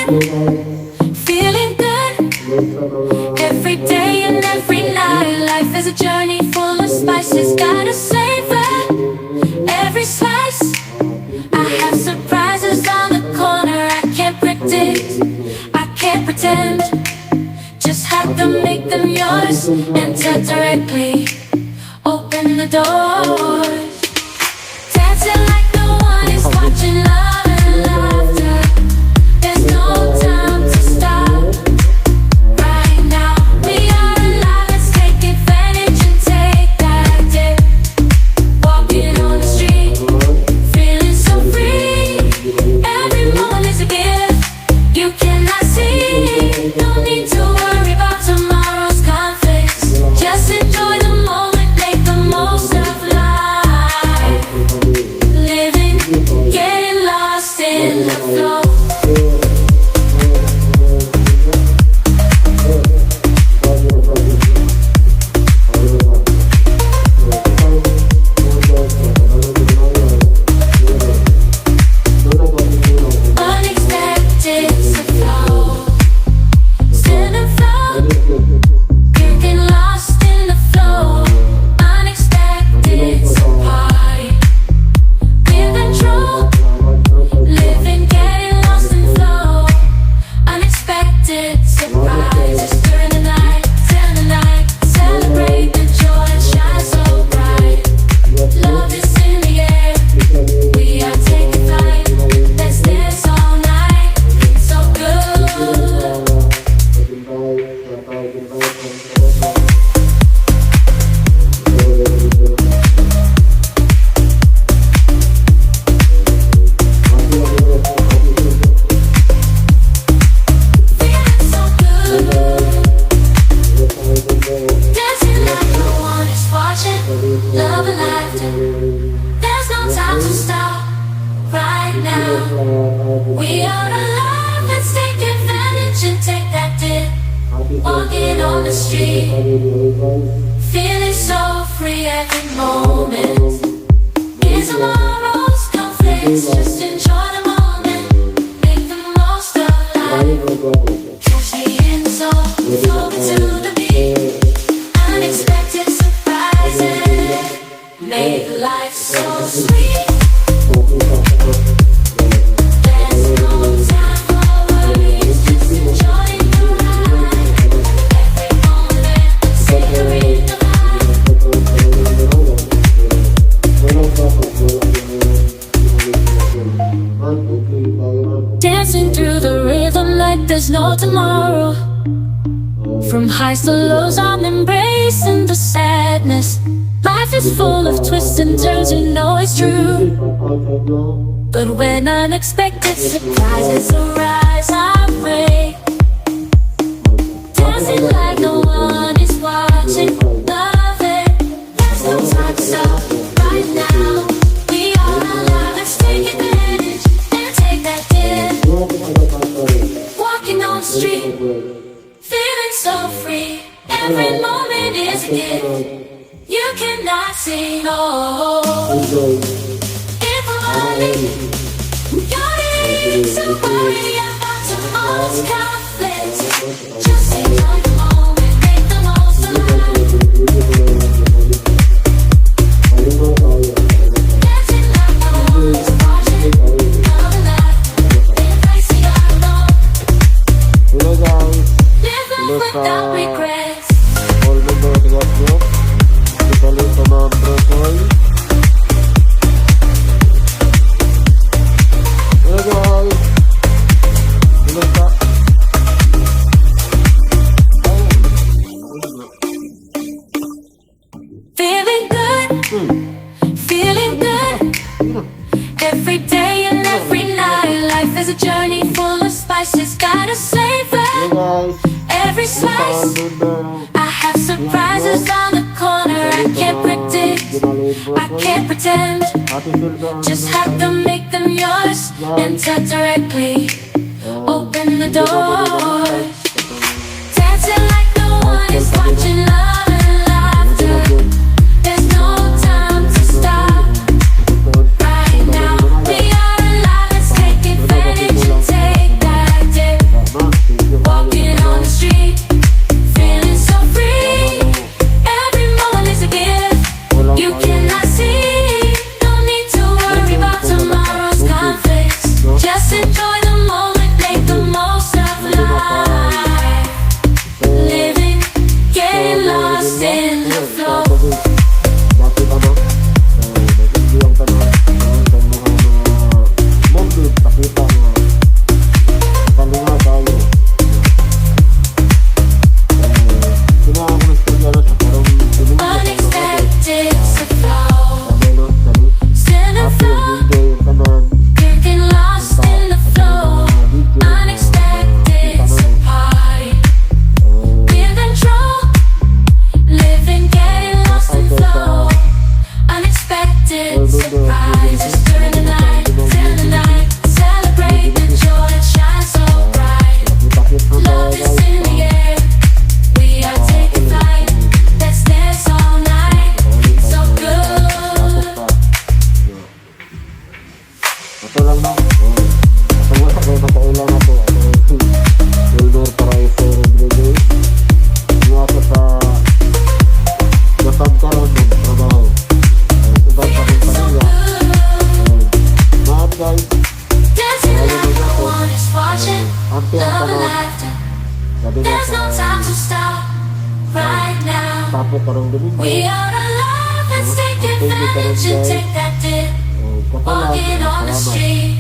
feeling good. Every day and every night, life is a journey full of spices. Gotta savor every slice. I have surprises on the corner. I can't predict, I can't pretend. Just have to make them yours. Enter directly, open the door. Dancing like no one is watching. Love and laughter. There's no time to stop. Right now, we are alive. Let's take advantage and take that dip. Walking on the street, feeling so free. Every moment is a gift you cannot see. No need to worry about tomorrow's conflicts. Just enjoy the moment, make the most of life. Living, getting lost in the flow. Unexpected to flow. Stand and flow. Getting lost in the flow. Unexpected to party. Give control. Living, getting lost in flow. Unexpected surprises during the night. Till the night. Celebrate the joy and shine so bright. Love is in the air. We are taking flight. Let's dance all night. It's so good. Feeling so good. Dancing like no one is watching. Love and laughter. There's no time to stop. Right now, we are alive. Let's take advantage and take that dip. Walking on the street, feeling so free every moment. Is tomorrow's conflicts. Just enjoy the moment. Make the most of life. Catch me in the zone, floating to the beat. Unexpected surprises make life so sweet. There's no time for worries. Just enjoy the ride. Every moment, savoring the vibe. Dancing through the rhythm like there's no tomorrow. From highs to lows, I'm embracing the sadness. Life is full of twists and turns, you know it's true. But when unexpected surprises arise, I pray. Dancing like no one is watching. Love it, there's no time to stop. Right now, we are alive. Let's take advantage and take that dip. Walking on the street, feeling so free. Every moment is a gift you cannot see. No, if I'm only your needs to worry about tomorrow's conflicts. Just enjoy the moment, make the most of life. Dancing like no one is watching. Love and laughter, embrace the unknown. Live life without regrets. Feeling good, feeling good. Every day and every night, life is a journey full of spices. Gotta savor every slice. I have surprises on the corner. I can't predict, I can't pretend. Just have to make them yours. Enter directly, open the door. Dancing like no one is watching. Love and laughter. There's no time to stop. Right now, we are alive. Let's take advantage and take that dip. Sabi nga There's no time to stop right now. tapo karong gabi ko. We are alive, let's take advantage and take that dip. Kapalag, Walking on the salamat. street.